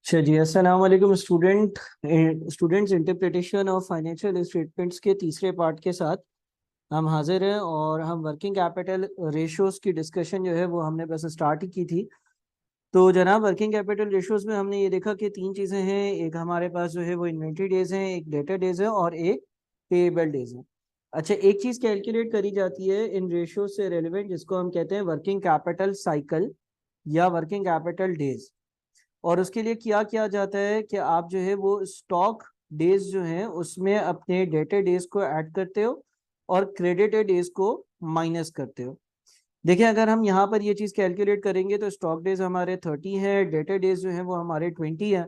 जी अस्सलाम वालेकुम students interpretation of financial statements के तीसरे पार्ट के साथ हम हाजिर हैं और हम वर्किंग कैपिटल रेशियोज की डिस्कशन जो है वो हमने बस स्टार्ट ही की थी। तो जनाब वर्किंग कैपिटल रेशियोज में हमने ये देखा कि तीन चीज़ें हैं। एक हमारे पास जो है वो इन्वेंट्री डेज हैं, एक डेटर डेज है और एक पेएबल डेज है। अच्छा, एक चीज़ कैलकुलेट करी जाती है इन रेशियोज से रेलिवेंट, जिसको हम कहते हैं वर्किंग कैपिटल साइकिल या वर्किंग कैपिटल डेज। और उसके लिए क्या किया जाता है कि आप जो है वो स्टॉक डेज जो हैं उसमें अपने डेटर डेज को ऐड करते हो और क्रेडिटर डेज को माइनस करते हो। देखिए, अगर हम यहाँ पर ये चीज़ कैलकुलेट करेंगे तो स्टॉक डेज हमारे 30 है, डेटर डेज जो है वो हमारे 20 है।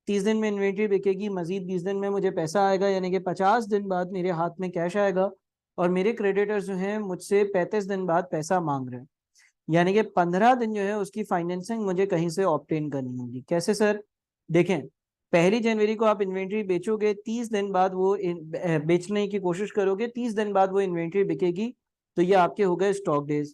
30 दिन में इन्वेंट्री बिकेगी, मजीद 20 दिन में मुझे पैसा आएगा, यानी कि 50 दिन बाद मेरे हाथ में कैश आएगा। और मेरे क्रेडिटर्स जो हैं मुझसे 35 दिन बाद पैसा मांग रहे हैं, यानी कि 15 दिन जो है उसकी फाइनेंसिंग मुझे कहीं से ऑब्टेन करनी होगी। कैसे सर? देखें, 1 जनवरी को आप इन्वेंट्री बेचोगे, 30 दिन बाद वो बेचने की कोशिश करोगे, 30 दिन बाद वो इन्वेंट्री बिकेगी, तो ये आपके हो गए स्टॉक डेज।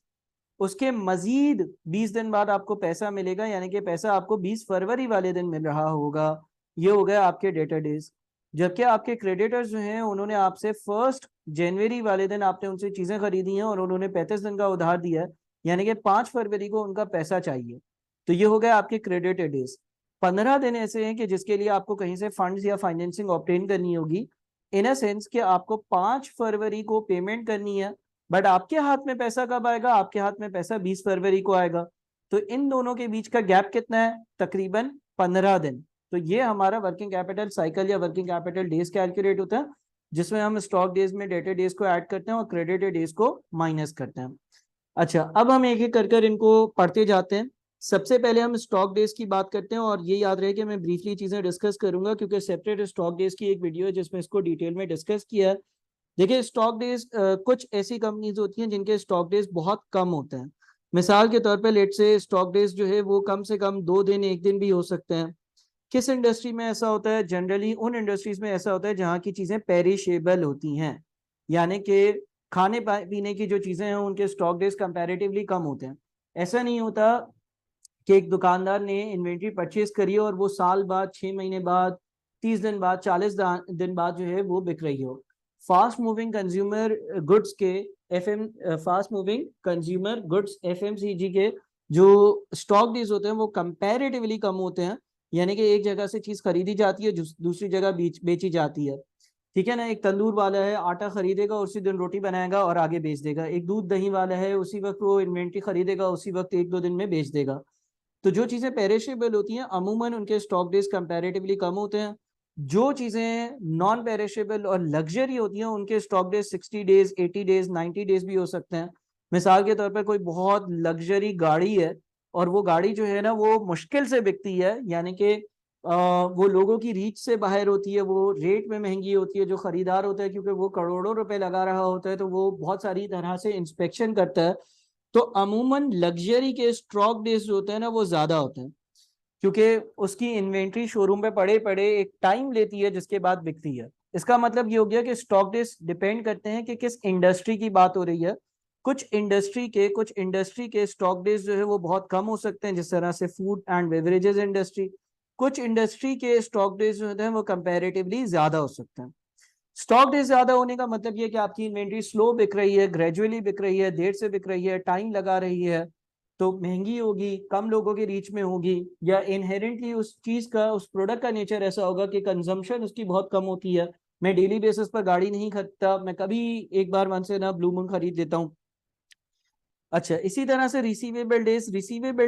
उसके मजीद 20 दिन बाद आपको पैसा मिलेगा, यानी कि पैसा आपको 20 फरवरी वाले दिन मिल रहा होगा, ये हो गया आपके डेटर डेज। जबकि आपके क्रेडिटर्स जो हैं उन्होंने आपसे 1 जनवरी वाले दिन आपने उनसे चीजें खरीदी हैं और उन्होंने 35 दिन का उधार दिया है, यानी कि 5 फरवरी को उनका पैसा चाहिए, तो ये हो गया आपके क्रेडिटर डेज। 15 दिन ऐसे हैं कि जिसके लिए आपको कहीं से फंड्स या फाइनेंसिंग ऑब्टेन करनी होगी, इन अ सेंस कि आपको 5 फरवरी को पेमेंट करनी है, बट आपके हाथ में पैसा कब आएगा? आपके हाथ में पैसा 20 फरवरी को आएगा। तो इन दोनों के बीच का गैप कितना है? तकरीबन 15 दिन। तो ये हमारा वर्किंग कैपिटल साइकिल या वर्किंग कैपिटल डेज कैलकुलेट होता है, जिसमें हम स्टॉक डेज में डेटर डेज को ऐड करते हैं और क्रेडिटर डेज को माइनस करते हैं। अच्छा, अब हम एक एक कर कर इनको पढ़ते जाते हैं। सबसे पहले हम स्टॉक डेज की बात करते हैं, और ये याद रहे कि मैं ब्रीफली चीजें डिस्कस करूंगा क्योंकि सेपरेट स्टॉक डेज की एक वीडियो है जिसमें इसको डिटेल में डिस्कस किया है। देखिए, स्टॉक डेज कुछ ऐसी कंपनीज होती हैं जिनके स्टॉक डेज बहुत कम होते हैं। मिसाल के तौर पे लेट से स्टॉक डेज जो है वो कम से कम 2 दिन 1 दिन भी हो सकते हैं। किस इंडस्ट्री में ऐसा होता है? जनरली उन इंडस्ट्रीज में ऐसा होता है जहाँ की चीजें पेरिशेबल होती हैं, यानी कि खाने पीने की जो चीजें हैं उनके स्टॉक डेज कंपैरेटिवली कम होते हैं। ऐसा नहीं होता कि एक दुकानदार ने इन्वेंट्री परचेज करी और वो साल बाद, 6 महीने बाद, 30 दिन बाद, 40 दिन बाद जो है वो बिक रही हो। फास्ट मूविंग कंज्यूमर गुड्स के fast moving consumer goods FMCG के जो स्टॉक डेज होते हैं वो कंपैरेटिवली कम होते हैं, यानी कि एक जगह से चीज खरीदी जाती है, दूसरी जगह बेची जाती है। ठीक है ना? एक तंदूर वाला है, आटा खरीदेगा, उसी दिन रोटी बनाएगा और आगे बेच देगा। एक दूध दही वाला है, उसी वक्त वो इन्वेंट्री खरीदेगा, उसी वक्त 1-2 दिन में बेच देगा। तो जो चीजें पेरिशेबल होती हैं अमूमन उनके स्टॉक डेज कंपैरेटिवली कम होते हैं। जो चीजें नॉन पेरिशेबल और लग्जरी होती हैं उनके stock days 60 days, 80 days, 90 days भी हो सकते हैं। मिसाल के तौर पर कोई बहुत लग्जरी गाड़ी है और वो गाड़ी जो है ना वो मुश्किल से बिकती है, यानी कि वो लोगों की रीच से बाहर होती है, वो रेट में महंगी होती है। जो खरीदार होता है क्योंकि वो करोड़ों रुपए लगा रहा होता है तो वो बहुत सारी तरह से इंस्पेक्शन करता है। तो अमूमन लग्जरी के स्टॉक डेज जो होते हैं ना वो ज्यादा होते हैं, क्योंकि उसकी इन्वेंट्री शोरूम पे पड़े पड़े एक टाइम लेती है जिसके बाद बिकती है। इसका मतलब ये हो गया कि स्टॉक डेज डिपेंड करते हैं कि किस इंडस्ट्री की बात हो रही है। कुछ इंडस्ट्री के स्टॉक डेज जो है वो बहुत कम हो सकते हैं, जिस तरह से फूड एंड बेवरेजेस इंडस्ट्री। कुछ इंडस्ट्री के स्टॉक डेज जो होते हैं वो कंपैरेटिवली ज्यादा हो सकते हैं। स्टॉक डेज ज्यादा होने का मतलब ये कि आपकी इन्वेंट्री स्लो बिक रही है, ग्रेजुअली बिक रही है, देर से बिक रही है, टाइम लगा रही है, तो महंगी होगी, कम लोगों के रीच में होगी, या इनहेरेंटली उस चीज का, उस प्रोडक्ट का नेचर ऐसा होगा कि कंजम्पशन उसकी बहुत कम होती है। मैं डेली बेसिस पर गाड़ी नहीं खरीदता, मैं कभी एक बार मन से ना ब्लू मून खरीद लेता हूँ। अच्छा, इसी तरह से रिसीवेबल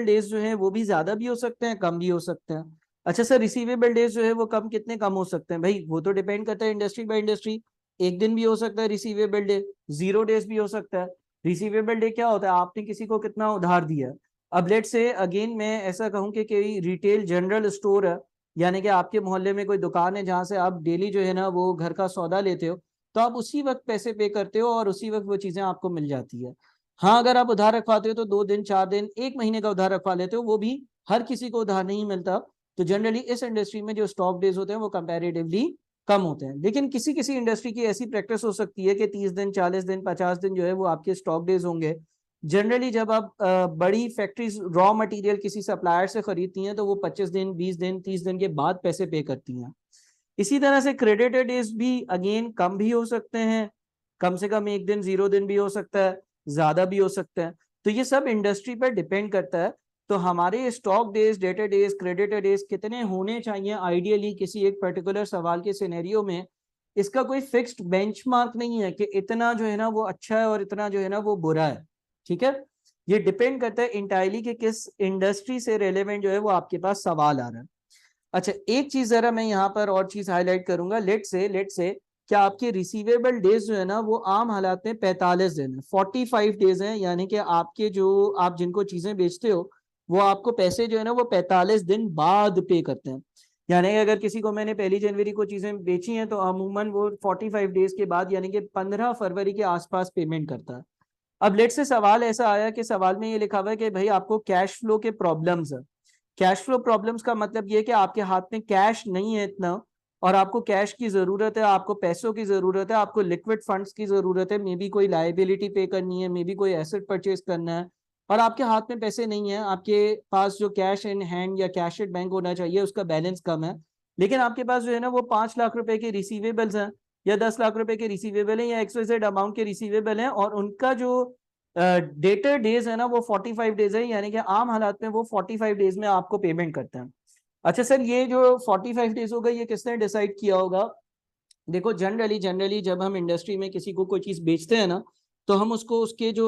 डेज जो है वो भी ज्यादा भी हो सकते हैं, कम भी हो सकते हैं। अच्छा सर, रिसीवेबल डेज जो है वो कम कितने कम हो सकते हैं? भाई वो तो डिपेंड करता है इंडस्ट्री बाय इंडस्ट्री। 1 दिन भी हो सकता है रिसीवेबल डे, 0 डेज भी हो सकता है। रिसीवेबल डे क्या होता है? आपने किसी को कितना उधार दिया। अब लेट से अगेन मैं ऐसा कहूँ कि कोई रिटेल जनरल स्टोर है, यानी कि आपके मोहल्ले में कोई दुकान है जहां से आप डेली जो है ना वो घर का सौदा लेते हो, तो आप उसी वक्त पैसे पे करते हो और उसी वक्त वो चीजें आपको मिल जाती है। हाँ, अगर आप उधार रखवाते हो तो 2 दिन, 4 दिन, 1 महीने का उधार रखवा लेते हो, वो भी हर किसी को उधार नहीं मिलता। तो जनरली इस इंडस्ट्री में जो स्टॉक डेज होते हैं वो कंपैरेटिवली कम होते हैं। लेकिन किसी किसी इंडस्ट्री की ऐसी प्रैक्टिस हो सकती है कि 30 दिन, 40 दिन, 50 दिन जो है वो आपके स्टॉक डेज होंगे। जनरली जब आप बड़ी फैक्ट्रीज रॉ मटेरियल किसी सप्लायर से खरीदती हैं तो वो 25 दिन 20 दिन 30 दिन के बाद पैसे पे करती हैं। इसी तरह से क्रेडिटर डेज भी अगेन कम भी हो सकते हैं, कम से कम 1 दिन 0 दिन भी हो सकता है, ज्यादा भी हो सकता है। तो ये सब इंडस्ट्री पर डिपेंड करता है। तो हमारे stock days, debtor days, creditor days कितने होने चाहिए आइडियली किसी एक पर्टिकुलर सवाल के सिनेरियो में, इसका कोई फिक्स्ड बेंचमार्क नहीं है कि इतना जो है ना वो अच्छा है और इतना जो है ना वो बुरा है। ठीक है, ये डिपेंड करता है इंटायरली कि किस इंडस्ट्री से रेलेवेंट जो है वो आपके पास सवाल आ रहा है। अच्छा, एक चीज जरा मैं यहाँ पर और चीज हाईलाइट करूंगा। लेट से क्या आपके रिसीवेबल डेज जो है ना वो आम हालात में 45 दिन है, 45 डेज हैं, यानी कि आपके जो आप जिनको चीजें बेचते हो वो आपको पैसे जो है ना वो 45 दिन बाद पे करते हैं। यानी कि अगर किसी को मैंने 1 जनवरी को चीजें बेची हैं तो अमूमन वो 45 डेज के बाद यानी कि 15 फरवरी के आसपास पेमेंट करता है। अब लेट से सवाल ऐसा आया कि सवाल में ये लिखा हुआ है कि भाई आपको कैश फ्लो के प्रॉब्लम्स है। कैश फ्लो प्रॉब्लम्स का मतलब ये है कि आपके हाथ में कैश नहीं है इतना और आपको कैश की जरूरत है, आपको पैसों की जरूरत है, आपको लिक्विड फंड्स की जरूरत है, मे बी कोई लायबिलिटी पे करनी है, मे बी कोई एसेट परचेज करना है और आपके हाथ में पैसे नहीं है। आपके पास जो कैश इन हैंड या कैश एट बैंक होना चाहिए उसका बैलेंस कम है, लेकिन आपके पास जो है ना वो 5 लाख रुपए के रिसीवेबल्स हैं या 10 लाख रुपए के रिसीवेबल है या XYZ अमाउंट के रिसीवेबल है और उनका जो डेटर डेज है ना वो 45 डेज है, यानी कि आम हालात में वो 45 डेज में आपको पेमेंट करते हैं। अच्छा सर, ये जो 45 डेज होगा ये किसने डिसाइड किया होगा? देखो जनरली जब हम इंडस्ट्री में किसी को कोई चीज बेचते हैं ना तो हम उसको उसके जो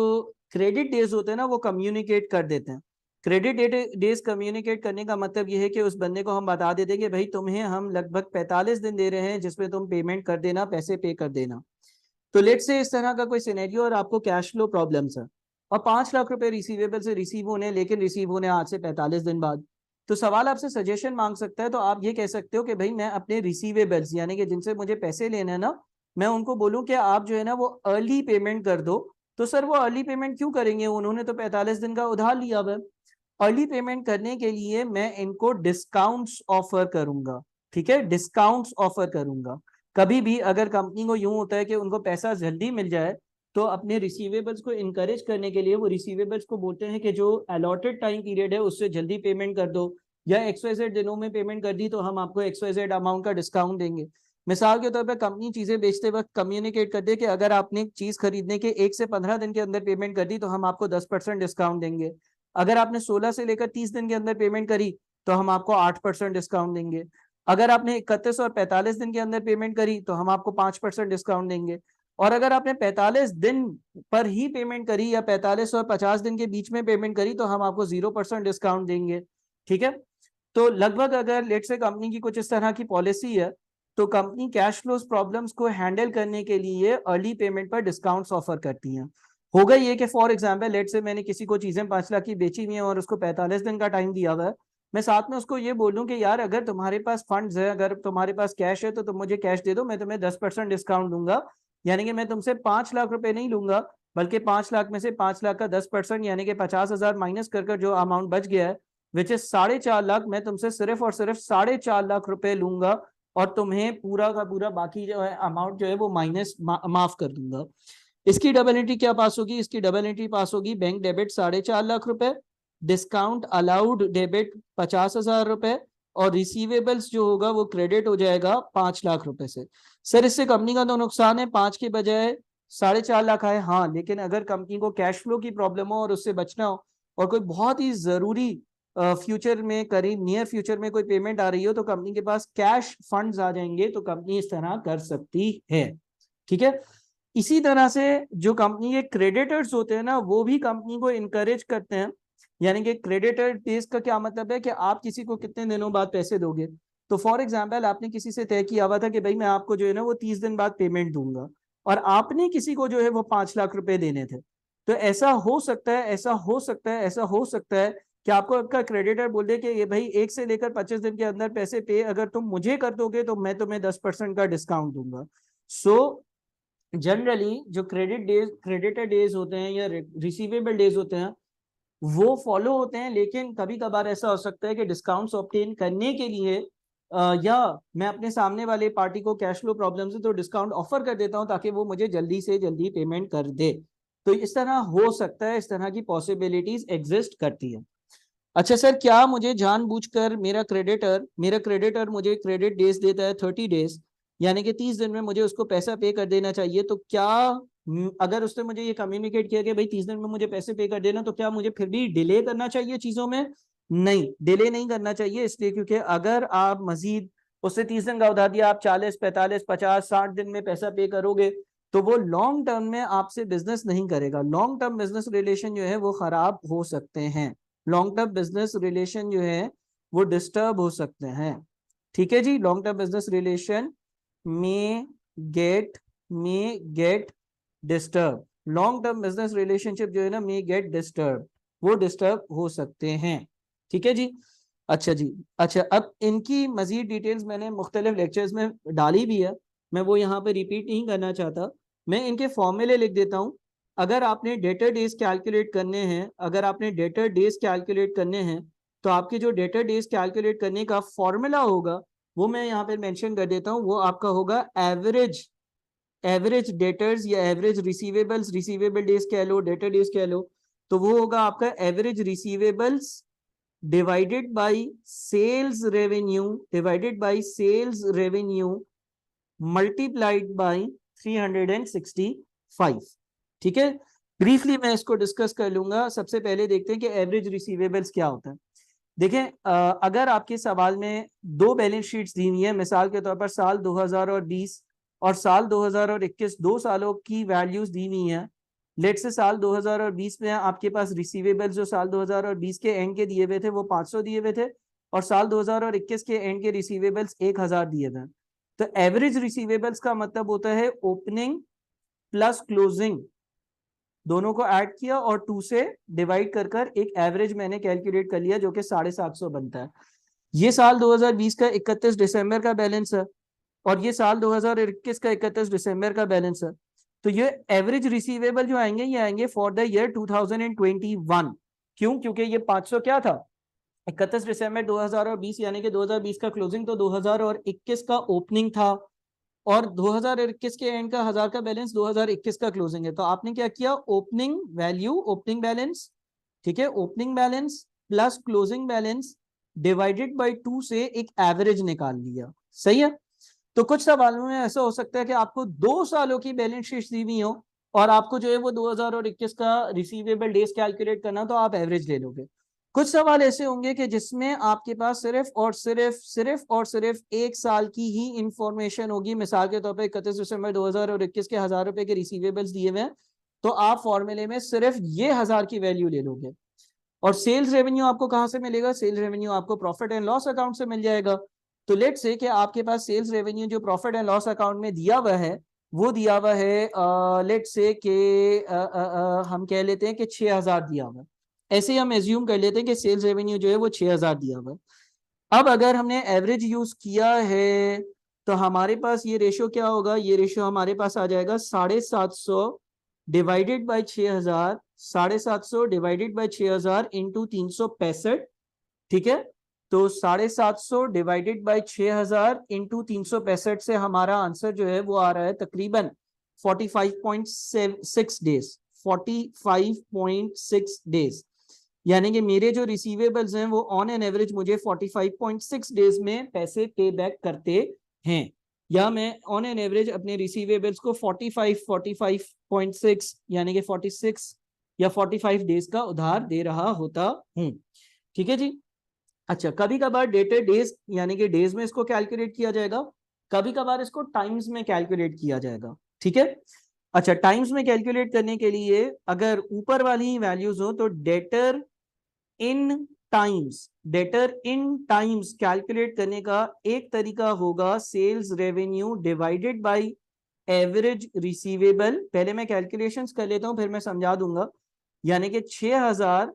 क्रेडिट डेज होते हैं ना वो कम्युनिकेट कर देते हैं। क्रेडिट डेज कम्युनिकेट करने का मतलब ये है कि उस बंदे को हम बता देते हैं कि भाई तुम्हें हम लगभग 45 दिन दे रहे हैं जिसमें तुम पेमेंट कर देना, पैसे पे कर देना। तो लेट से इस तरह का कोई सिनेरियो और आपको कैश फ्लो प्रॉब्लम्स है और 5 लाख रुपए रिसीवेबल से रिसीव होने, लेकिन रिसीव होने आज से 45 दिन बाद, तो सवाल आपसे सजेशन मांग सकता है। तो आप ये कह सकते हो कि भाई मैं अपने रिसीवेबल्स यानी कि जिनसे मुझे पैसे लेने हैं ना, मैं उनको बोलूं कि आप जो है ना वो अर्ली पेमेंट कर दो। तो सर वो अर्ली पेमेंट क्यों करेंगे, उन्होंने तो 45 दिन का उधार लिया हुआ है। अर्ली पेमेंट करने के लिए मैं इनको डिस्काउंट्स ऑफर करूंगा। ठीक है, डिस्काउंट्स ऑफर करूंगा। कभी भी अगर कंपनी को यूं होता है कि उनको पैसा जल्दी मिल जाए तो अपने रिसीवेबल्स को इनकरेज करने के लिए वो रिसीवेबल्स को बोलते हैं कि जो अलॉटेड टाइम पीरियड है उससे जल्दी पेमेंट कर दो, या XYZ दिनों में पेमेंट कर दी तो हम आपको XYZ अमाउंट का डिस्काउंट देंगे। मिसाल के तौर पर कंपनी चीजें बेचते वक्त कम्युनिकेट कर दे कि अगर आपने चीज खरीदने के 1 से 15 दिन के अंदर पेमेंट कर दी तो हम आपको 10% डिस्काउंट देंगे। अगर आपने 16 से लेकर 30 दिन के अंदर पेमेंट करी तो हम आपको 8% डिस्काउंट देंगे। अगर आपने 31 और 45 दिन के अंदर पेमेंट करी तो हम आपको 5% डिस्काउंट देंगे। और अगर आपने 45 दिन पर ही पेमेंट करी या 45 और 50 दिन के बीच में पेमेंट करी तो हम आपको 0% डिस्काउंट देंगे। ठीक है, तो लगभग अगर लेट से कंपनी की कुछ इस तरह की पॉलिसी है तो कंपनी कैश फ्लोज प्रॉब्लम्स को हैंडल करने के लिए अर्ली पेमेंट पर डिस्काउंट्स ऑफर करती हैं। होगा ये कि फॉर एग्जांपल लेट से मैंने किसी को चीजें 5 लाख की बेची हुई हैं और उसको 45 दिन का टाइम दिया हुआ है, मैं साथ में उसको ये बोलूं कि यार अगर तुम्हारे पास फंड्स है, अगर तुम्हारे पास कैश है तो तुम मुझे कैश दे दो, मैं तुम्हें 10% डिस्काउंट दूंगा। यानी कि मैं तुमसे 5 लाख रुपए नहीं लूंगा, बल्कि 5 लाख में से 5 लाख का 10% यानी कि 50,000 माइनस कर जो अमाउंट बच गया है विच इज 4.5 लाख, मैं तुमसे सिर्फ और सिर्फ 4.5 लाख रुपए लूंगा और तुम्हें पूरा का पूरा बाकी जो है अमाउंट जो है वो माइनस माफ कर दूंगा। इसकी डबल एंट्री क्या पास होगी? इसकी डबल एंट्री पास होगी बैंक डेबिट 4.5 लाख रुपए, डिस्काउंट अलाउड डेबिट 50,000 रुपए और रिसीवेबल्स जो होगा वो क्रेडिट हो जाएगा 5 लाख रुपए से। सर इससे कंपनी का तो नुकसान है, 5 के बजाय 4.5 लाख आए। हाँ, लेकिन अगर कंपनी को कैश फ्लो की प्रॉब्लम हो और उससे बचना हो और कोई बहुत ही जरूरी फ्यूचर में, करीब नियर फ्यूचर में कोई पेमेंट आ रही हो तो कंपनी के पास कैश फंड्स आ जाएंगे, तो कंपनी इस तरह कर सकती है। ठीक है, इसी तरह से जो कंपनी के क्रेडिटर्स होते हैं ना वो भी कंपनी को इनकरेज करते हैं। यानी कि क्रेडिटर डेज का क्या मतलब है कि आप किसी को कितने दिनों बाद पैसे दोगे। तो फॉर एग्जांपल आपने किसी से तय किया हुआ था कि भाई मैं आपको जो है ना वो 30 दिन बाद पेमेंट दूंगा और आपने किसी को जो है वो 5 लाख रुपए देने थे। तो ऐसा हो सकता है, ऐसा हो सकता है, ऐसा हो सकता है कि आपको आपका क्रेडिटर बोल दे कि ये भाई 1 से लेकर 25 दिन के अंदर पैसे पे अगर तुम मुझे कर दोगे तो मैं तुम्हें 10% का डिस्काउंट दूंगा। सो जनरली जो क्रेडिटर डेज होते हैं या रिसीवेबल डेज होते हैं वो फॉलो होते हैं, लेकिन कभी कभार ऐसा हो सकता है कि डिस्काउंट्स ऑब्टेन करने के लिए या मैं अपने सामने वाले पार्टी को कैश फ्लो प्रॉब्लम से तो डिस्काउंट ऑफर कर देता हूं ताकि वो मुझे जल्दी से जल्दी पेमेंट कर दे। तो इस तरह हो सकता है, इस तरह की पॉसिबिलिटीज एग्जिस्ट करती है। अच्छा सर, क्या मुझे जानबूझकर मेरा क्रेडिटर मुझे क्रेडिट डेज देता है 30 डेज, यानी कि 30 दिन में मुझे उसको पैसा पे कर देना चाहिए, तो क्या अगर उसने मुझे ये कम्युनिकेट किया कि भाई 30 दिन में मुझे पैसे पे कर देना, तो क्या मुझे फिर भी डिले करना चाहिए चीजों में? नहीं, डिले नहीं करना चाहिए, इसलिए क्योंकि अगर आप मजीद उससे 30 दिन का उधार दिया, आप 40, 45, 50, 60 दिन में पैसा पे करोगे, तो वो लॉन्ग टर्म में आपसे बिजनेस नहीं करेगा। लॉन्ग टर्म बिजनेस रिलेशन जो है वो खराब हो सकते हैं, लॉन्ग टर्म बिजनेस रिलेशन जो है वो डिस्टर्ब हो सकते हैं। ठीक है जी, लॉन्ग टर्म बिजनेस रिलेशन में get disturb, long term business relationship जो है ना मे गेट डिस्टर्ब, वो डिस्टर्ब हो सकते हैं। ठीक है जी। अच्छा जी, अच्छा अब इनकी मजीद डिटेल्स मैंने मुख्तलिफ लेक्चर्स में डाली भी है, मैं वो यहाँ पे रिपीट नहीं करना चाहता। मैं इनके फॉर्मूले लिख देता हूँ। अगर आपने डेटर डेज कैलकुलेट करने हैं, अगर आपने डेटर डेज कैलकुलेट करने हैं, तो आपके जो डेटर डेज कैलकुलेट करने का फॉर्मूला होगा वो मैं यहाँ पे मेंशन कर देता हूँ। वो आपका होगा एवरेज डेटर्स या एवरेज रिसीवेबल्स, रिसीवेबल डेज कह लो, डेटर डेज कह लो, तो वो होगा आपका average receivables divided by sales revenue multiplied by 365। ठीक है, ब्रीफली मैं इसको डिस्कस कर लूंगा। सबसे पहले देखते हैं कि एवरेज रिसीवेबल्स क्या होता है। देखें, अगर आपके सवाल में दो बैलेंस शीट्स दी हुई है, मिसाल के तौर पर साल 2020 और साल 2021, 2 सालों की वैल्यूज दी हुई हैं। लेट से साल 2020 में आपके पास रिसीवेबल्स जो साल 2020 के एंड के दिए हुए थे वो 500 दिए हुए थे, और साल 2021 के एंड के रिसीवेबल्स 1000 दिए थे। तो एवरेज रिसीवेबल्स का मतलब होता है ओपनिंग प्लस क्लोजिंग दोनों को ऐड किया और 2 से डिवाइड कर एक एवरेज मैंने कैलकुलेट कर लिया जो कि 750 बनता है। ये साल 2020 का 31 दिसंबर का बैलेंस है और ये साल 2021 का 31 दिसंबर का बैलेंस है। तो ये एवरेज रिसीवेबल जो आएंगे ये आएंगे फॉर द ईयर 2021। क्यों? क्योंकि ये 500 क्या था 31 दिसंबर 2020, यानी कि 2020 का क्लोजिंग तो 2021 का ओपनिंग था, और 2021 के एंड का 1000 का बैलेंस 2021 का क्लोजिंग है। तो आपने क्या किया, ओपनिंग वैल्यू, ओपनिंग बैलेंस, ठीक है, opening balance plus closing balance divided by 2 से एक एवरेज निकाल लिया। सही है। तो कुछ सवालों में ऐसा हो सकता है कि आपको 2 सालों की बैलेंस शीट दी हुई हो और आपको जो है वो 2021 का रिसीवेबल डेज कैलकुलेट करना, तो आप एवरेज ले लोगे। कुछ सवाल ऐसे होंगे कि जिसमें आपके पास सिर्फ 1 साल की ही इंफॉर्मेशन होगी। मिसाल के तौर पर 31 दिसंबर 2021 के 1000 रुपए के रिसीवेबल्स दिए हुए हैं, तो आप फॉर्मूले में सिर्फ ये 1000 की वैल्यू ले लोगे। और सेल्स रेवेन्यू आपको कहां से मिलेगा? सेल्स रेवेन्यू आपको प्रॉफिट एंड लॉस अकाउंट से मिल जाएगा। तो लेट से कि आपके पास सेल्स रेवेन्यू जो प्रॉफिट एंड लॉस अकाउंट में दिया हुआ है वो दिया हुआ है, लेट से कि हम कह लेते हैं कि 6000 दिया हुआ है। ऐसे ही हम एज्यूम कर लेते हैं कि सेल्स रेवेन्यू जो है वो 6000 दिया हुआ है। अब अगर हमने एवरेज यूज किया है तो हमारे पास ये रेशो क्या होगा? ये रेशो हमारे पास आ जाएगा 750 divided by 6000, 750 divided by 6000 into 365। ठीक है, तो 750 डिवाइडेड बाई 6000 इंटू 365 से हमारा आंसर जो है वो आ रहा है तकरीबन 45.6 डेज, 45.6 डेज। यानी कि मेरे जो रिसीवेबल्स हैं वो ऑन एन एवरेज मुझे 45.6 डेज में पैसे पे बैक करते हैं, या मैं ऑन एन एवरेज अपने रिसीवेबल्स को 45.6 यानी कि 46 या 45 डेज का उधार दे रहा होता हूं। ठीक है जी। अच्छा, कभी कभार डेटेड डेज यानी कि डेज में इसको कैलकुलेट किया जाएगा, कभी कभार इसको टाइम्स में कैलकुलेट किया जाएगा। ठीक है। अच्छा, टाइम्स में कैलकुलेट करने के लिए अगर ऊपर वाली ही वैल्यूज हो तो डेटर इन टाइम्स कैलकुलेट करने का एक तरीका होगा sales revenue divided by average receivable. पहले मैं कैलकुलेशंस कर लेता हूं फिर मैं समझा दूंगा। यानी कि 6000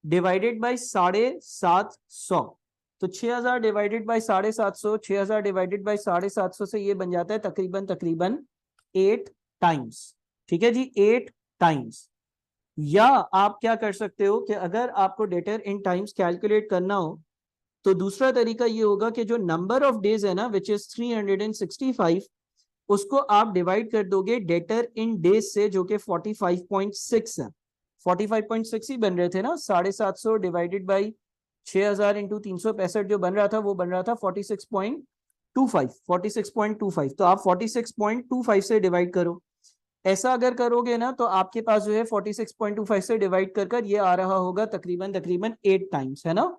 डिवाइडेड बाय 750, तो 6000 डिवाइडेड बाय 750, 6000 डिवाइडेड बाय 750 से ये बन जाता है तकरीबन 8 टाइम्स। ठीक है जी, 8 टाइम्स। या आप क्या कर सकते हो कि अगर आपको डेटर इन टाइम्स कैलकुलेट करना हो तो दूसरा तरीका ये होगा कि जो नंबर ऑफ डेज है ना विच इज 365, उसको आप डिवाइड कर दोगे डेटर इन डेज से, जो कि 45.6 है। 45.6 ही बन रहे थे ना, 750 डिवाइडेड बाई 6000 इंटू 365 जो बन रहा था वो बन रहा था 46.25 तो आप 46.25 से डिवाइड करो। ऐसा अगर करोगे ना तो आपके पास जो है 46.25 से डिवाइड कर ये आ रहा होगा तकरीबन 8 टाइम्स, है ना।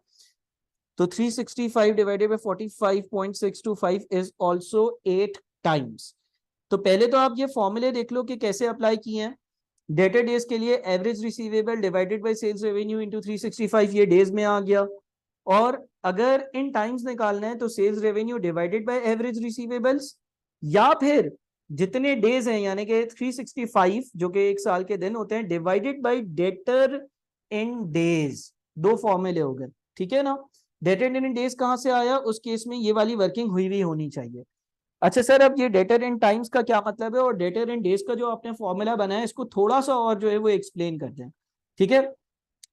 तो 365 divided by 45.625 is also 8 times. तो पहले तो आप ये फॉर्मूले देख लो कि कैसे अप्लाई किए हैं। डेटर डेज के लिए average receivable divided by sales revenue into 365, ये डेज में आ गया। और अगर इन टाइम्स निकालना है तो sales revenue divided by average receivables, या फिर जितने डेज हैं यानी कि 365 जो कि एक साल के दिन होते हैं divided by debtor in days. दो फॉर्मूले हो गए, ठीक है ना। डेटर इन डेज कहां से आया, उस केस में ये वाली वर्किंग हुई भी होनी चाहिए। अच्छा सर, अब ये डेटर इन टाइम्स का क्या मतलब है और डेटर इन डेज का जो आपने फॉर्मूला बनाया इसको थोड़ा सा और जो है वो एक्सप्लेन करते हैं, ठीक है।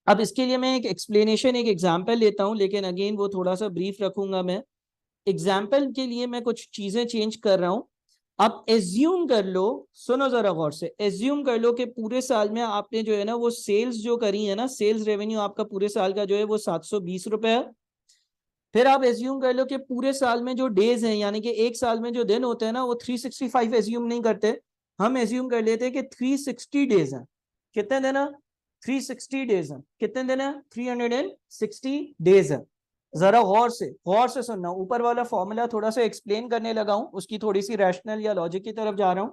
अब इसके लिए मैं एक एक्सप्लेनेशन, एक एग्जांपल लेता हूं, लेकिन अगेन वो थोड़ा सा ब्रीफ रखूंगा मैं। एग्जाम्पल के लिए मैं कुछ चीजें चेंज कर रहा हूं। आप एज्यूम कर लो, सुनो जरा गौर से, एज्यूम कर लो कि पूरे साल में आपने जो है ना वो सेल्स जो करी है ना, सेल्स रेवेन्यू आपका पूरे साल का जो है वो 720 रुपए है। फिर आप एज्यूम कर लो कि पूरे साल में जो डेज हैं यानी कि एक साल में जो दिन होते हैं ना वो 365 एज्यूम नहीं करते, हम एज्यूम कर लेते हैं कि 360 डेज हैं। कितने दिन है, 360 डेज हैं। कितने दिन है, 360 डेज है। जरा गौर से सुनना, ऊपर वाला फॉर्मूला थोड़ा सा एक्सप्लेन करने लगा हूं, उसकी थोड़ी सी रैशनल या लॉजिक की तरफ जा रहा हूं।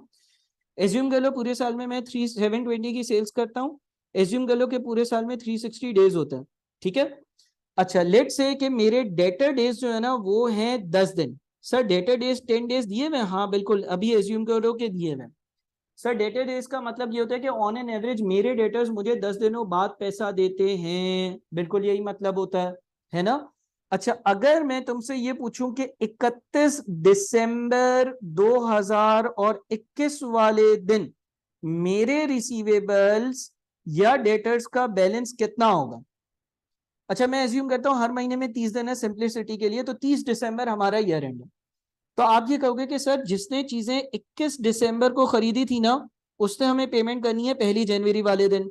एज्यूम कर लो पूरे साल में मैं 720 की सेल्स करता हूं। एज्यूम कर लो कि पूरे साल में 360 डेज होते हैं, ठीक है। अच्छा लेट से कि मेरे डेटर डेज जो है ना वो है 10 दिन। सर डेटर डेज 10 डेज दिए हुए, हाँ बिल्कुल, अभी एज्यूम करो कि दिए हुए। सर डेटर डेज का मतलब ये होता है कि ऑन एन एवरेज मेरे डेटर्स मुझे 10 दिनों बाद पैसा देते हैं, बिल्कुल यही मतलब होता है ना। अच्छा अगर मैं तुमसे ये पूछूं कि 31 दिसंबर 2021 वाले दिन मेरे रिसीवेबल्स या डेटर्स का बैलेंस कितना होगा। अच्छा मैं एज्यूम करता हूं हर महीने में 30 दिन है सिंपलिसिटी के लिए, तो 30 दिसंबर हमारा ईयर एंड है। तो आप ये कहोगे कि सर जिसने चीजें 21 दिसंबर को खरीदी थी ना उसने हमें पेमेंट करनी है 1 जनवरी वाले दिन,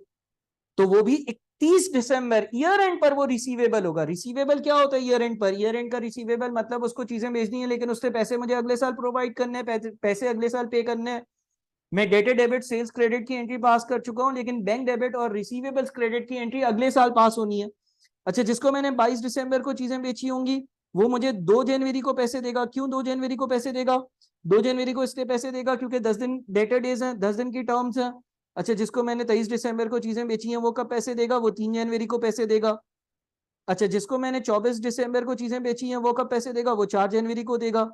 तो वो भी 31 दिसंबर ईयर एंड पर वो रिसीवेबल होगा। रिसीवेबल क्या होता है ईयर एंड पर, ईयर एंड का रिसीवेबल मतलब उसको चीजें बेचनी है लेकिन उससे पैसे मुझे अगले साल प्रोवाइड करने हैं, पैसे अगले साल पे करने हैं। मैं डेटेड डेबिट सेल्स क्रेडिट की एंट्री पास कर चुका हूं लेकिन बैंक डेबिट और रिसीवेबल्स क्रेडिट की एंट्री अगले साल पास होनी है। अच्छा जिसको मैंने 22 दिसंबर को चीजें बेची होंगी वो मुझे 2 जनवरी को पैसे देगा। क्यों 2 जनवरी को पैसे देगा, 2 जनवरी को इसलिए पैसे देगा क्योंकि 10 दिन डेटर डेज हैं, 10 दिन की टर्म्स हैं। अच्छा जिसको मैंने 23 दिसंबर को चीजें बेची हैं वो कब पैसे देगा, वो 3 जनवरी को पैसे देगा। अच्छा जिसको मैंने 24 दिसंबर को चीजें बेची हैं वो कब पैसे देगा, वो 4 जनवरी को देगा।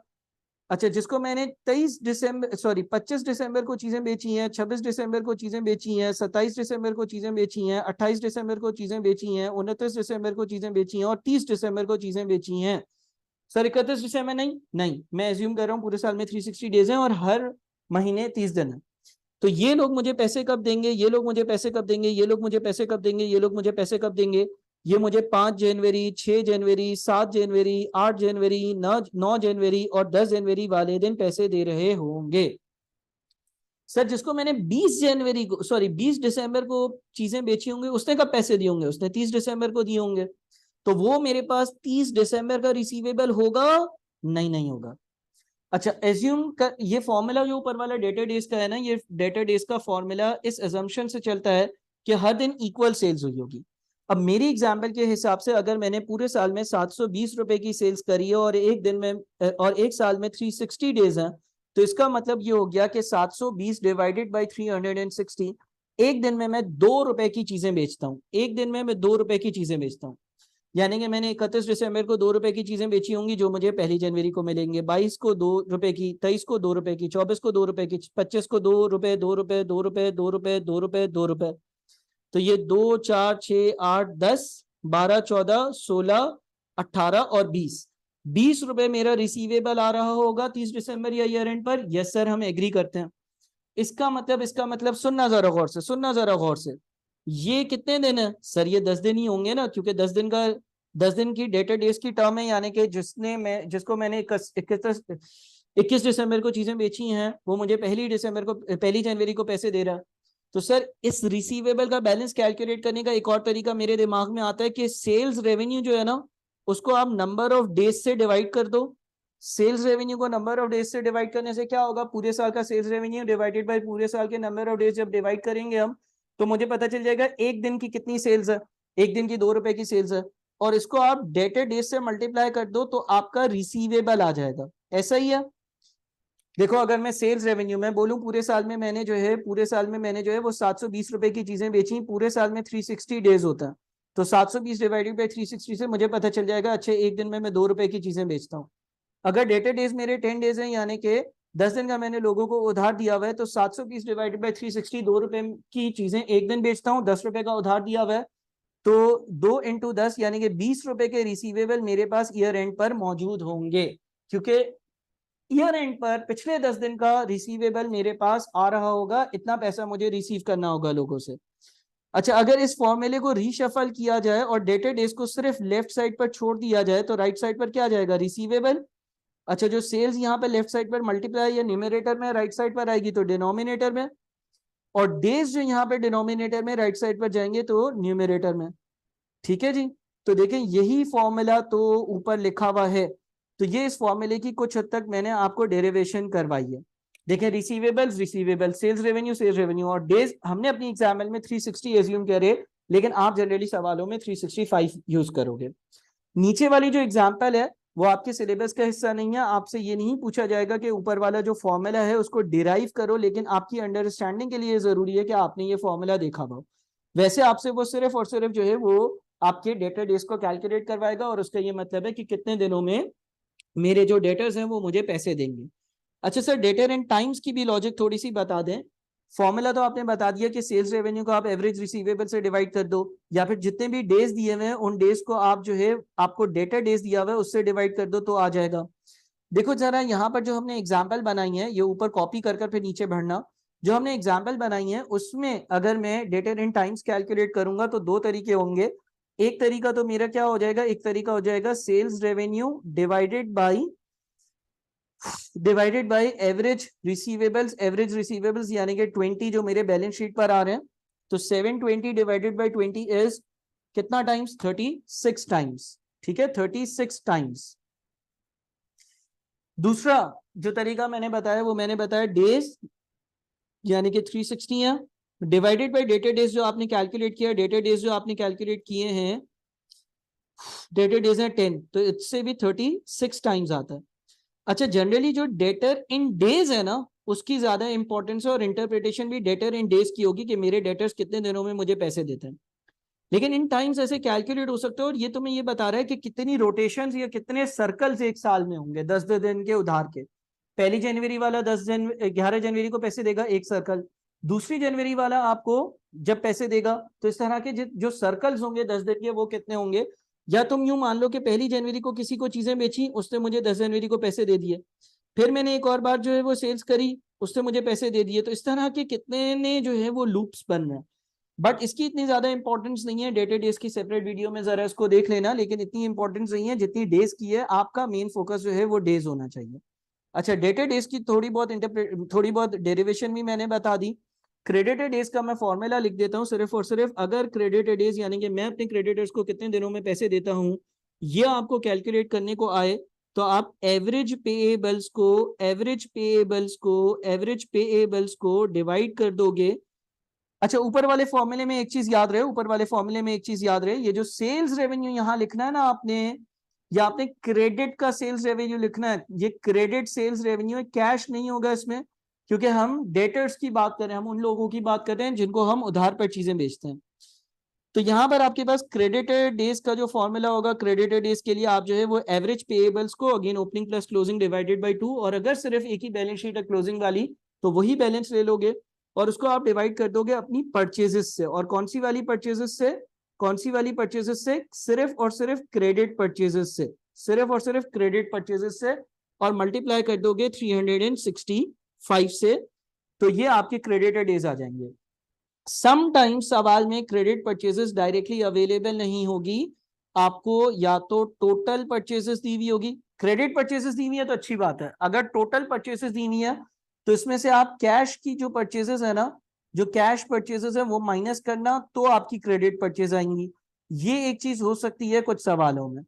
अच्छा जिसको मैंने 25 दिसंबर को चीजें बेची हैं, 26 दिसंबर को चीजें बेची हैं, 27 दिसंबर को चीजें बेची हैं, 28 दिसंबर को चीजें बेची हैं, 29 दिसंबर को चीजें बेची हैं और 30 दिसंबर को चीजें बेची हैं। सर 31 दिसंबर नहीं, नहीं मैं एज्यूम कर रहा हूँ पूरे साल में 360 डेज हैं और हर महीने 30 दिन है। तो ये लोग मुझे पैसे कब देंगे, ये लोग मुझे पैसे कब देंगे, ये लोग मुझे पैसे कब देंगे, ये लोग मुझे पैसे कब देंगे। ये मुझे 5 जनवरी, 6 जनवरी, 7 जनवरी, 8 जनवरी, 9 जनवरी और 10 जनवरी वाले दिन पैसे दे रहे होंगे। सर जिसको मैंने 20 दिसंबर को चीजें बेची होंगी उसने कब पैसे दिए होंगे, उसने 30 दिसंबर को दिए होंगे। तो वो मेरे पास 30 दिसंबर का रिसीवेबल होगा, नहीं नहीं होगा। अच्छा एज्यूम कर, ये फॉर्मूला जो ऊपर वाला डेटा डेज का है ना, ये डेटा डेज का फॉर्मूला इस अजम्पशन से चलता है कि हर दिन इक्वल सेल्स हुई होगी। अब मेरी एग्जांपल के हिसाब से अगर मैंने पूरे साल में 720 रुपए की सेल्स करी है और एक दिन में और एक साल में 360 डेज हैं, तो इसका मतलब ये हो गया कि 720 डिवाइडेड बाई 360, एक दिन में मैं 2 रुपए की चीजें बेचता हूँ, एक दिन में मैं 2 रुपए की चीजें बेचता हूँ। यानी कि मैंने 31 दिसंबर को 2 रुपए की चीजें बेची होंगी जो मुझे 1 जनवरी को मिलेंगे, 22 को 2 रुपए की, 23 को 2 रुपए की, 24 को 2 रुपए की, 25 को 2 रुपए, 2 रुपए, 2 रुपए, 2 रुपए, 2 रुपए, 2 रुपए। तो ये 2 4 6 8 10 12 14 16 18 और 20 रुपए मेरा रिसीवेबल आ रहा होगा 30 दिसंबर या ईयर एंड पर। यस सर हम एग्री करते हैं। इसका मतलब सुनना जरा गौर से, सुनना जरा गौर से। ये कितने दिन है सर, ये 10 दिन ही होंगे ना, क्योंकि 10 दिन की डेटर डेज की टर्म है, यानी कि जिसको मैंने 21 दिसंबर को चीजें बेची हैं, वो मुझे 1 जनवरी को पैसे दे रहा है। तो सर इस रिसीवेबल का बैलेंस कैलकुलेट करने का एक और तरीका मेरे दिमाग में आता है कि सेल्स रेवेन्यू जो है ना, उसको आप नंबर ऑफ डेज से डिवाइड कर दो। सेल्स रेवेन्यू को नंबर ऑफ डेज से डिवाइड करने से क्या होगा, पूरे साल का सेल्स रेवेन्यू डिवाइडेड बाय पूरे साल के नंबर ऑफ डेज जब डिवाइड करेंगे हम, तो मुझे पता चल जाएगा एक दिन की कितनी सेल्स है, एक दिन की 2 रुपए की सेल्स है, और इसको आप डेटेड डेज से मल्टीप्लाई कर दो तो आपका रिसीवेबल आ जाएगा। ऐसा ही है। देखो अगर मैं सेल्स रेवेन्यू में बोलूं पूरे साल में मैंने जो है वो 720 रुपए की चीजें बेची, पूरे साल में 360 डेज होता है, तो 720 डिवाइडेड बाई 360 से मुझे पता चल जाएगा अच्छा एक दिन में मैं 2 रुपए की चीजें बेचता हूँ। अगर डेटेड डेज मेरे 10 डेज हैं, यानी कि 10 दिन का मैंने लोगों को उधार दिया हुआ है, तो 720 डिवाइडेड बाई 360 2 रुपए की चीजें एक दिन बेचता हूँ, 10 रुपए का उधार दिया हुआ है, तो 2 इंटू 10 यानी कि 20 रुपए के रिसीवेबल मेरे पास ईयर एंड पर मौजूद होंगे, क्योंकि ईयर एंड पर पिछले 10 दिन का रिसीवेबल मेरे पास आ रहा होगा, इतना पैसा मुझे रिसीव करना होगा लोगों से। अच्छा अगर इस फॉर्मूले को रीशफल किया जाए और डेटेड डेज को सिर्फ लेफ्ट साइड पर छोड़ दिया जाए तो राइट साइड पर क्या आ जाएगा, रिसीवेबल। अच्छा जो सेल्स यहाँ पे लेफ्ट साइड पर मल्टीप्लाई या न्यूमरेटर में राइट साइड पर आएगी तो डिनोमिनेटर में, और डेज जो यहाँ पे डिनोमिनेटर में राइट साइड पर जाएंगे तो न्यूमरेटर में। ठीक है जी। तो देखें यही फॉर्मूला तो ऊपर लिखा हुआ है, तो ये इस फॉर्मूले की कुछ हद तक मैंने आपको डेरिवेशन करवाई है। देखें रिसीवेबल्स रिसीवेबल, सेल्स रेवेन्यू और डेज हमने अपनी एग्जाम्पल में 360 एज्यूम करे, लेकिन आप जनरली सवालों में 365 यूज करोगे। नीचे वाली जो एग्जाम्पल है वो आपके सिलेबस का हिस्सा नहीं है, आपसे ये नहीं पूछा जाएगा कि ऊपर वाला जो फॉर्मूला है उसको डिराइव करो, लेकिन आपकी अंडरस्टैंडिंग के लिए जरूरी है कि आपने ये फॉर्मूला देखा हो। वैसे आपसे वो सिर्फ और सिर्फ जो है वो आपके डेटा डेज को कैलकुलेट करवाएगा, और उसका ये मतलब है कि कितने दिनों में मेरे जो डेटर्स हैं वो मुझे पैसे देंगे। अच्छा सर डेटर एंड टाइम्स की भी लॉजिक थोड़ी सी बता दें। फॉर्मूला तो आपने बता दिया कि सेल्स रेवेन्यू को आप एवरेज रिसीवेबल से डिवाइड कर दो, या फिर जितने भी डेज दिए हुए हैं उन डेज को आप जो है आपको डेटा डेज दिया हुआ है उससे डिवाइड कर दो तो आ जाएगा। देखो जरा यहाँ पर जो हमने एग्जाम्पल बनाई है, ये ऊपर कॉपी कर फिर नीचे बढ़ना, जो हमने एग्जाम्पल बनाई है उसमें अगर मैं डेटर इन टाइम्स कैलकुलेट करूंगा तो 2 तरीके होंगे। एक तरीका तो मेरा क्या हो जाएगा, एक तरीका हो जाएगा sales revenue divided by average receivables यानी कि 20 जो मेरे बैलेंस शीट पर आ रहे हैं, तो 720 डिवाइडेड बाय 20 इज कितना टाइम्स, 36 टाइम्स। ठीक है 36 टाइम्स। दूसरा जो तरीका मैंने बताया वो मैंने बताया डेज यानी कि 360 है, डिवाइडेड बाय डेटेड डेज जो आपने कैलकुलेट किया, डेटेड डेज जो आपने कैलकुलेट किए हैं, डेटेड डेज है 10, तो इससे भी 36 टाइम्स आता है। अच्छा जनरली जो डेटर इन डेज है ना उसकी ज्यादा इंपॉर्टेंस है, और इंटरप्रिटेशन भी डेटर इन डेज की होगी कि मेरे डेटर्स कितने दिनों में मुझे पैसे देते हैं, लेकिन इन टाइम्स ऐसे कैलकुलेट हो सकते हो। और ये तुम्हें ये बता रहा है कि कितनी रोटेशंस या कितने सर्कल्स एक साल में होंगे 10 दिन के उधार के। 1 जनवरी वाला 11 जनवरी को पैसे देगा एक सर्कल, दूसरी जनवरी वाला आपको जब पैसे देगा, तो इस तरह के जो सर्कल्स होंगे 10 दिन के वो कितने होंगे। या तुम यूं मान लो कि 1 जनवरी को किसी को चीजें बेची, उसने मुझे 10 जनवरी को पैसे दे दिए, फिर मैंने एक और बार जो है वो सेल्स करी, उसने मुझे पैसे दे दिए, तो इस तरह के कितने ने जो है वो लूप्स बन रहे हैं। बट इसकी इतनी ज्यादा इंपॉर्टेंस नहीं है, डेटेड डेज की सेपरेट वीडियो में जरा इसको देख लेना, लेकिन इतनी इंपॉर्टेंस नहीं है जितनी डेज की है। आपका मेन फोकस जो है वो डेज होना चाहिए। अच्छा डेटेड डेज की थोड़ी बहुत डेरिवेशन भी मैंने बता दी। क्रेडिटेड डेज का मैं फॉर्मूला लिख देता हूँ सिर्फ और सिर्फ, अगर क्रेडिटेड डेज यानी कि मैं अपने क्रेडिटर्स को कितने दिनों में पैसे देता हूँ ये आपको कैलकुलेट करने को आए, तो आप एवरेज पेएबल्स को डिवाइड कर दोगे। अच्छा ऊपर वाले फॉर्मूले में एक चीज याद रहे, ये जो सेल्स रेवेन्यू यहाँ लिखना है ना आपने, या आपने क्रेडिट का सेल्स रेवेन्यू लिखना है, ये क्रेडिट सेल्स रेवेन्यू है, कैश नहीं होगा इसमें, क्योंकि हम डेटर्स की बात कर रहे हैं, हम उन लोगों की बात कर रहे हैं जिनको हम उधार पर चीजें बेचते हैं। तो यहाँ पर आपके पास क्रेडिटेड डेज का जो फॉर्मूला होगा, क्रेडिटेड डेज के लिए आप जो है वो एवरेज पेएबल्स को again opening plus closing divided by 2, और अगर सिर्फ एक ही बैलेंस शीट है क्लोजिंग वाली तो वही बैलेंस ले लोगे और उसको आप डिवाइड कर दोगे अपनी परचेजेस से। और कौन सी वाली परचेजेस से, सिर्फ और सिर्फ क्रेडिट परचेजेस से, और मल्टीप्लाई कर दोगे 365 से, तो ये आपके क्रेडिटेड डेज आ जाएंगे। समटाइम्स सवाल में क्रेडिट परचेजेस डायरेक्टली अवेलेबल नहीं होगी, आपको या तो टोटल परचेसेस दी हुई होगी, क्रेडिट परचेसेस दी हुई है तो अच्छी बात है, अगर टोटल परचेसेस दी हुई है तो इसमें से आप कैश की जो परचेसेस है ना, जो कैश परचेसेस है वो माइनस करना, तो आपकी क्रेडिट परचेज आएंगी। ये एक चीज हो सकती है कुछ सवालों में,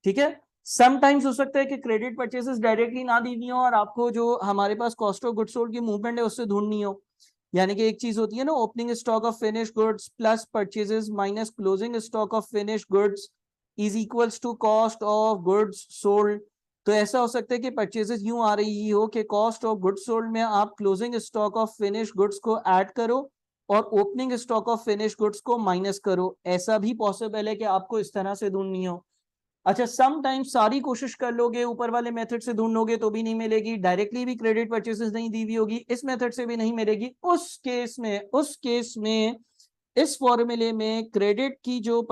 ठीक है। समटाइम्स हो सकता है कि क्रेडिट परचेसेस डायरेक्टली ना दी हुई हो और आपको जो हमारे पास कॉस्ट ऑफ गुड्स सोल्ड की मूवमेंट है उससे ढूंढनी हो। यानी कि एक चीज होती है ना, opening stock of finish goods plus purchases minus closing stock of finish goods is equals to cost of goods sold. तो ऐसा हो सकता है कि परचेजेस यूं आ रही हो कि कॉस्ट ऑफ गुड्स सोल्ड में आप closing stock of finish goods को ऐड करो और opening stock of finish goods को माइनस करो। ऐसा भी पॉसिबल है कि आपको इस तरह से ढूंढनी हो। अच्छा, सम टाइम सारी कोशिश कर लोगे ऊपर वाले मेथड से ढूंढोगे तो भी नहीं मिलेगी, डायरेक्टली भी क्रेडिट परचेसेस नहीं दी हुई होगी, इस मेथड से भी नहीं मिलेगी। उस केस में इस फॉर्मूले में क्रेडिट की जो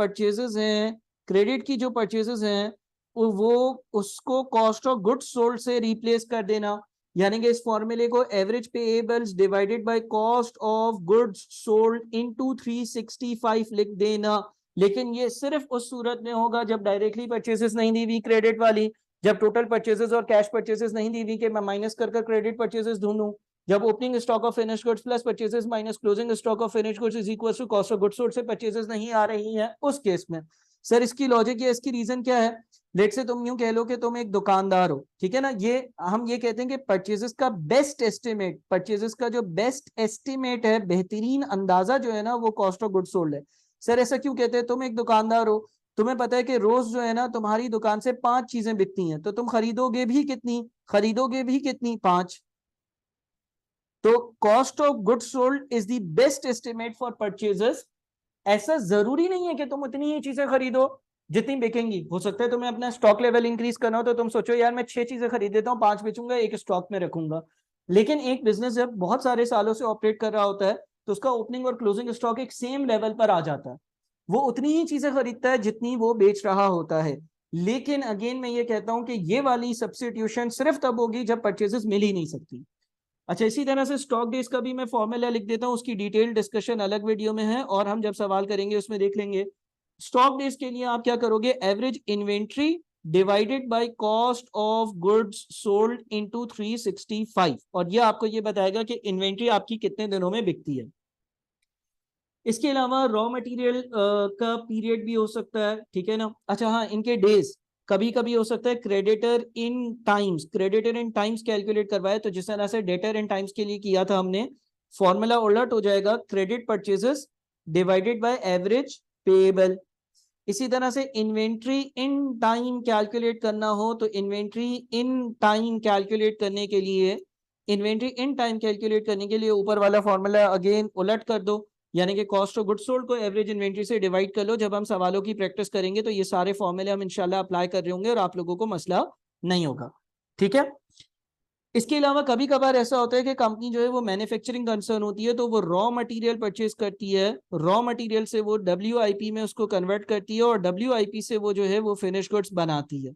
परचेसेस हैं वो उसको कॉस्ट ऑफ गुड्स सोल्ड से रिप्लेस कर देना। यानी कि इस फॉर्मूले को average payables divided by cost of goods sold into 365 लिख देना। लेकिन ये सिर्फ उस सूरत में होगा जब डायरेक्टली परचेसेस नहीं दी हुई क्रेडिट वाली, जब टोटल परचेसेस और कैश परचेसेस नहीं दी हुई कि मैं माइनस कर क्रेडिट परचेसेस ढूंढूं, जब opening stock of finish goods plus purchases minus closing stock of finish goods is equal to cost of goods sold से परचेसेस नहीं आ रही हैं उस केस में। सर इसकी लॉजिक या इसकी रीजन क्या है? लेट से तुम यूं कह लो कि तुम एक दुकानदार हो, ठीक है ना, ये हम ये कहते हैं कि परचेसेस का जो बेस्ट एस्टिमेट है, बेहतरीन अंदाजा जो है ना, वो कॉस्ट ऑफ गुड्स सोल्ड है। सर ऐसा क्यों कहते हैं? तुम एक दुकानदार हो, तुम्हें पता है कि रोज जो है ना तुम्हारी दुकान से 5 चीजें बिकती हैं, तो तुम खरीदोगे भी कितनी? 5। तो cost of goods sold is the best estimate for purchases. ऐसा जरूरी नहीं है कि तुम उतनी ही चीजें खरीदो जितनी बिकेंगी। हो सकता है तुम्हें अपना स्टॉक लेवल इंक्रीज करना हो तो तुम सोचो यार मैं 6 चीजें खरीद देता हूँ, 5 बेचूंगा, एक स्टॉक में रखूंगा। लेकिन एक बिजनेस जब बहुत सारे सालों से ऑपरेट कर रहा होता है तो उसका ओपनिंग और क्लोजिंग स्टॉक एक सेम लेवल पर आ जाता है। वो उतनी ही चीजें खरीदता है जितनी वो बेच रहा होता है। लेकिन अगेन मैं ये कहता हूं कि ये वाली सब्स्टिट्यूशन सिर्फ तब होगी जब परचेजेस मिल ही नहीं सकती। अच्छा, इसी तरह से स्टॉक डेज का भी मैं फॉर्मूला लिख देता हूं, उसकी डिटेल डिस्कशन अलग वीडियो में है और हम जब सवाल करेंगे उसमें देख लेंगे। स्टॉक डेज के लिए आप क्या करोगे? Average inventory divided by cost of goods sold into 365, और ये आपको ये बताएगा कि इन्वेंट्री आपकी कितने दिनों में बिकती है। इसके अलावा रॉ मटेरियल का पीरियड भी हो सकता है, ठीक है ना। अच्छा हाँ, इनके डेज कभी कभी हो सकता है क्रेडिटर इन टाइम्स कैलकुलेट करवाए, तो जिस तरह से डेटर इन टाइम्स के लिए किया था हमने, फॉर्मूला उलट हो जाएगा, credit purchases divided by average payable. इसी तरह से इन्वेंट्री इन टाइम कैलकुलेट करना हो तो इन्वेंट्री इन टाइम कैलकुलेट करने के लिए ऊपर वाला फॉर्मूला अगेन उलट कर दो, यानी कि कॉस्ट ऑफ गुड्स सोल्ड को एवरेज इन्वेंट्री से डिवाइड कर लो। जब हम सवालों की प्रैक्टिस करेंगे तो ये सारे फॉर्मूले हम इंशाल्लाह अप्लाई कर रहे होंगे और आप लोगों को मसला नहीं होगा, ठीक है। इसके अलावा कभी कभार ऐसा होता है कि कंपनी जो है वो मैन्युफैक्चरिंग कंसर्न होती है, तो वो रॉ मटेरियल परचेज करती है, रॉ मटेरियल से वो WIP में उसको कन्वर्ट करती है और WIP से वो जो है वो फिनिश गुड्स बनाती है।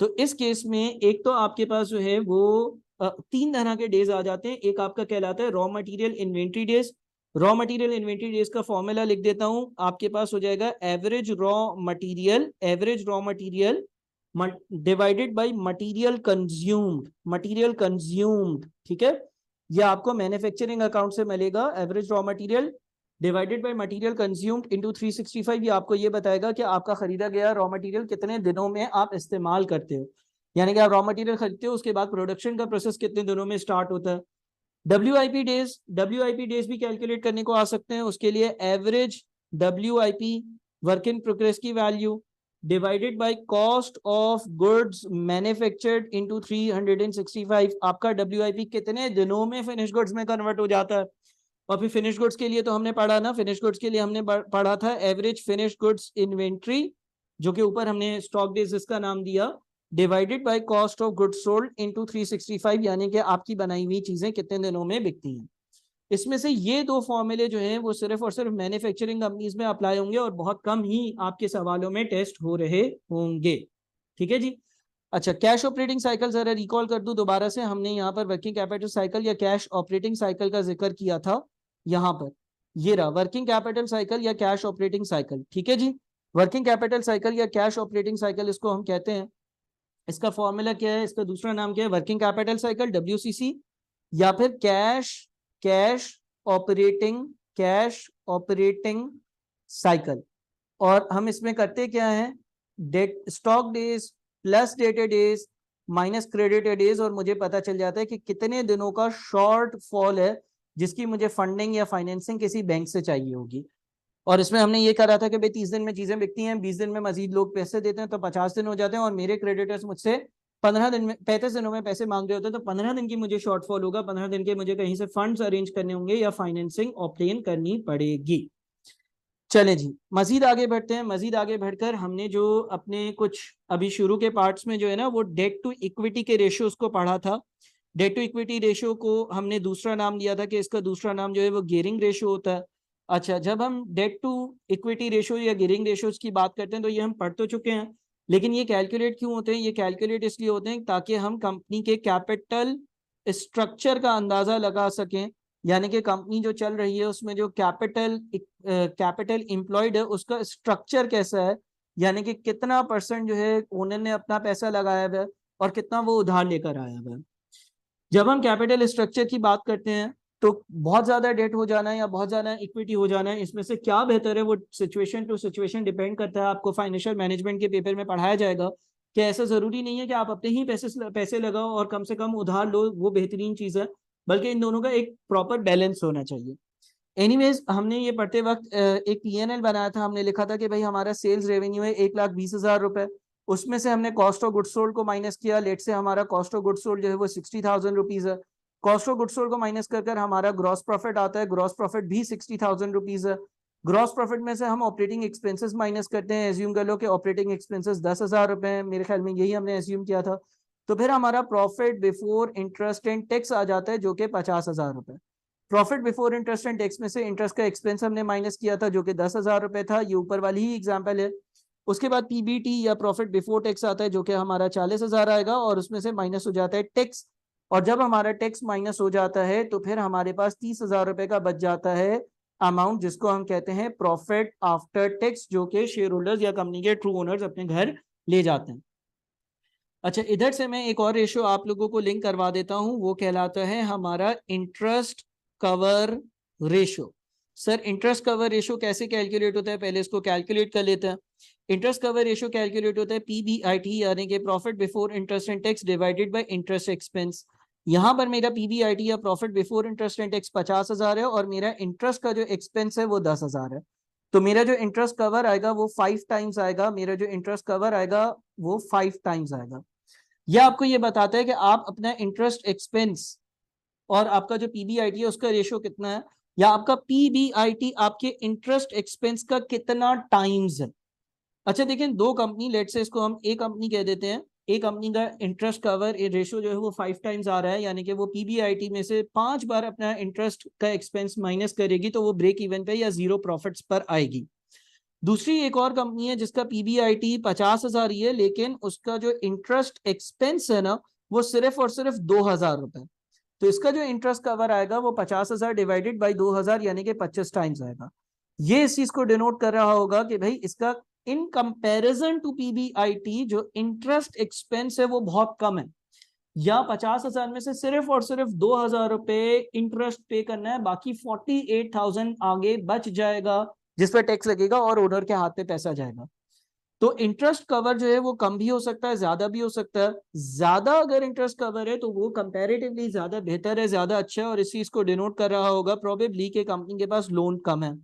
तो इस केस में एक तो आपके पास जो है वो 3 तरह के डेज आ जाते हैं। एक आपका कहलाता है raw material inventory days. Raw material inventory days का फॉर्मूला लिख देता हूं, आपके पास हो जाएगा average raw material divided by material consumed, ठीक है। ये आपको मैन्युफैक्चरिंग अकाउंट से मिलेगा, average raw material divided by material consumed into 365। ये आपको ये बताएगा कि आपका खरीदा गया रॉ मटेरियल कितने दिनों में आप इस्तेमाल करते हो, यानी कि आप रॉ मटेरियल खरीदते हो उसके बाद प्रोडक्शन का प्रोसेस कितने दिनों में स्टार्ट होता है। WIP डेज भी कैलकुलेट करने को आ सकते हैं। उसके लिए average WIP work in progress की value divided by cost of goods manufactured into 365। आपका WIP कितने दिनों में फिनिश गुड्स में कन्वर्ट हो जाता है। और फिर फिनिश गुड्स के लिए तो हमने पढ़ा ना, फिनिश गुड्स के लिए हमने पढ़ा था एवरेज फिनिश गुड्स इन्वेंट्री, जो कि ऊपर हमने स्टॉक डेज इसका नाम दिया, divided by cost of goods sold into 365, यानी कि आपकी बनाई हुई चीजें कितने दिनों में बिकती हैं। इसमें से ये 2 फॉर्मूले जो हैं वो सिर्फ और सिर्फ मैन्युफैक्चरिंग कंपनीज में अप्लाई होंगे और बहुत कम ही आपके सवालों में टेस्ट हो रहे होंगे, ठीक है जी। अच्छा, कैश ऑपरेटिंग साइकिल जरा रिकॉल कर दूं दोबारा से। हमने यहाँ पर वर्किंग कैपिटल साइकिल या कैश ऑपरेटिंग साइकिल का जिक्र किया था। यहाँ पर ये रहा वर्किंग कैपिटल साइकिल या कैश ऑपरेटिंग साइकिल, ठीक है जी। वर्किंग कैपिटल साइकिल या कैश ऑपरेटिंग साइकिल इसको हम कहते हैं। इसका फॉर्मूला क्या है, इसका दूसरा नाम क्या है, वर्किंग कैपिटल साइकिल WCC, या फिर कैश ऑपरेटिंग साइकिल। और हम इसमें करते क्या है, debt stock days plus dated days minus credited days, और मुझे पता चल जाता है कि कितने दिनों का शॉर्ट फॉल है जिसकी मुझे फंडिंग या फाइनेंसिंग किसी बैंक से चाहिए होगी। और इसमें हमने ये करा था कि भाई 30 दिन में चीजें बिकती हैं, 20 दिन में मजीद लोग पैसे देते हैं, तो 50 दिन हो जाते हैं, और मेरे क्रेडिटर्स मुझसे 15 दिन में 35 दिनों में पैसे मांग रहे होते हैं, तो 15 दिन की मुझे शॉर्टफॉल होगा, 15 दिन के मुझे कहीं से फंड्स अरेंज करने होंगे या फाइनेंसिंग ऑब्टेन करनी पड़ेगी। चले जी मजीद आगे बढ़ते हैं। मजीद आगे बढ़कर हमने जो अपने कुछ अभी शुरू के पार्ट्स में जो है ना वो डेट टू इक्विटी के रेशियोज को पढ़ा था। डेट टू इक्विटी रेशियो को हमने दूसरा नाम दिया था कि इसका दूसरा नाम जो है वो गियरिंग रेशियो होता है। अच्छा, जब हम डेट टू इक्विटी रेशियो या गियरिंग रेशियोज की बात करते हैं तो ये हम पढ़ तो चुके हैं, लेकिन ये कैलकुलेट क्यों होते हैं? ये कैलकुलेट इसलिए होते हैं ताकि हम कंपनी के कैपिटल स्ट्रक्चर का अंदाजा लगा सकें, यानी कि कंपनी जो चल रही है उसमें जो कैपिटल एम्प्लॉयड है उसका स्ट्रक्चर कैसा है, यानी कि कितना परसेंट जो है ओनर ने अपना पैसा लगाया हुआ है और कितना वो उधार लेकर आया हुआ है। जब हम कैपिटल स्ट्रक्चर की बात करते हैं तो बहुत ज्यादा डेट हो जाना है या बहुत ज्यादा इक्विटी हो जाना है, इसमें से क्या बेहतर है वो सिचुएशन टू सिचुएशन डिपेंड करता है। आपको फाइनेंशियल मैनेजमेंट के पेपर में पढ़ाया जाएगा कि ऐसा जरूरी नहीं है कि आप अपने ही पैसे लगाओ और कम से कम उधार लो, वो बेहतरीन चीज है, बल्कि इन दोनों का एक प्रॉपर बैलेंस होना चाहिए। एनीवेज हमने ये पढ़ते वक्त एक PNL बनाया था। हमने लिखा था कि भाई हमारा सेल्स रेवेन्यू है 1,20,000 रुपए, उसमें से हमने कॉस्ट ऑफ गुड्स सोल्ड को माइनस किया। लेट से हमारा कॉस्ट ऑफ गुड्स सोल्ड जो है वो 60,000 रुपीज है। कॉस्ट ऑफ गुड्स सोल्ड को माइनस कर हमारा ग्रॉस प्रॉफिट आता है, ग्रॉस प्रॉफिट भी 60,000 रुपीज है। ग्रॉस प्रॉफिट में से हम ऑपरेटिंग एक्सपेंसेस माइनस करते हैं। एज्यूम कर लो कि ऑपरेटिंग एक्सपेंसेस 10,000 रुपए हैं, मेरे ख्याल में यही हमने एज्यूम किया था। तो फिर हमारा profit before interest and tax आ जाता है जो कि 50,000 रुपए। Profit before interest and tax में से इंटरेस्ट का एक्सपेंस हमने माइनस किया था जो कि 10,000 रुपए था, ये ऊपर वाली ही एग्जांपल है। उसके बाद PBT या प्रॉफिट बिफोर टैक्स आता है जो कि हमारा 40,000 आएगा, और उसमें से माइनस हो जाता है टैक्स। और जब हमारा टैक्स माइनस हो जाता है तो फिर हमारे पास 30,000 रुपए का बच जाता है अमाउंट, जिसको हम कहते हैं प्रॉफिट आफ्टर टैक्स, जो कि शेयर होल्डर्स या कंपनी के ट्रू ओनर्स अपने घर ले जाते हैं। अच्छा, इधर से मैं एक और रेशियो आप लोगों को लिंक करवा देता हूं, वो कहलाता है हमारा interest cover ratio. Sir interest cover ratio कैसे कैलकुलेट होता है, पहले इसको कैलकुलेट कर लेते हैं। इंटरेस्ट कवर रेशियो कैलकुलेट होता है PBIT, यानी कि profit before interest and tax divided by interest expense. यहाँ पर मेरा PBIT या profit before interest and tax 50,000 है, और मेरा इंटरेस्ट का जो एक्सपेंस है वो 10,000 है। तो मेरा जो इंटरेस्ट कवर आएगा वो 5 टाइम्स आएगा, मेरा जो इंटरेस्ट कवर आएगा वो 5 टाइम्स आएगा। यह आपको ये बताता है कि आप अपना इंटरेस्ट एक्सपेंस और आपका जो PBIT है उसका रेशियो कितना है, या आपका PBIT आपके इंटरेस्ट एक्सपेंस का कितना टाइम्स है। अच्छा देखिए, दो कंपनी, लेट से इसको हम ए कंपनी कह देते हैं। ए कंपनी का इंटरेस्ट कवर रेशियो जो है वो 5 टाइम्स आ रहा है, यानी कि वो PBIT में से 5 बार अपना इंटरेस्ट का एक्सपेंस माइनस करेगी तो वो ब्रेक इवन पे या जीरो प्रॉफिट्स पर आएगी। दूसरी एक और कंपनी है जिसका PBIT 50,000 ही है, लेकिन उसका जो इंटरेस्ट एक्सपेंस है ना वो सिर्फ और सिर्फ 2,000 रुपए। तो इसका जो इंटरेस्ट कवर आएगा वो 50,000 डिवाइडेड बाई 2,000 यानी कि 25 टाइम्स आएगा। ये इस चीज को डिनोट कर रहा होगा कि भाई इसका इन कंपैरिजन टू PBIT जो इंटरेस्ट एक्सपेंस है वो बहुत कम है, या 50,000 में से सिर्फ और सिर्फ 2,000 रुपए इंटरेस्ट पे करना है, बाकी 48,000 आगे बच जाएगा जिस पर टैक्स लगेगा और ओनर के हाथ पे पैसा जाएगा। तो इंटरेस्ट कवर जो है वो कम भी हो सकता है, ज्यादा भी हो सकता है। ज्यादा अगर इंटरेस्ट कवर है तो वो कंपैरेटिवली ज्यादा बेहतर है, ज्यादा अच्छा है, और इस चीज को डिनोट कर रहा होगा प्रोबेबली कि कंपनी के पास लोन कम है।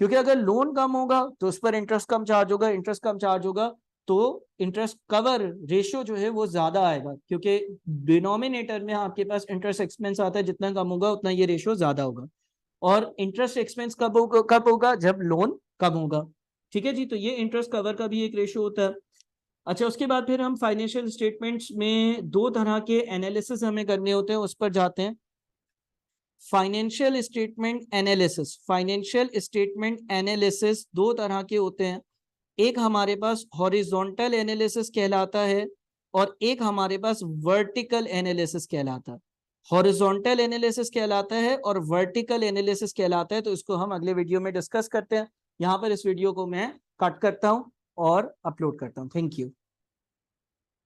क्योंकि अगर लोन कम होगा तो उस पर इंटरेस्ट कम चार्ज होगा, इंटरेस्ट कम चार्ज होगा तो इंटरेस्ट कवर रेशियो जो है वो ज्यादा आएगा, क्योंकि डिनोमिनेटर में आपके पास इंटरेस्ट एक्सपेंस आता है, जितना कम होगा उतना ये रेशियो ज्यादा होगा। और इंटरेस्ट एक्सपेंस कब होगा? जब लोन कम होगा। ठीक है जी, तो ये इंटरेस्ट कवर का भी एक रेशियो होता है। अच्छा, उसके बाद फिर हम फाइनेंशियल स्टेटमेंट्स में दो तरह के एनालिसिस हमें करने होते हैं, उस पर जाते हैं। फाइनेंशियल स्टेटमेंट एनालिसिस दो तरह के होते हैं। एक हमारे पास हॉरिजॉन्टल एनालिसिस कहलाता है और एक हमारे पास वर्टिकल एनालिसिस कहलाता है। हॉरिजॉन्टल एनालिसिस कहलाता है और वर्टिकल एनालिसिस कहलाता है, तो इसको हम अगले वीडियो में डिस्कस करते हैं। यहाँ पर इस वीडियो को मैं कट करता हूँ और अपलोड करता हूँ। Thank you.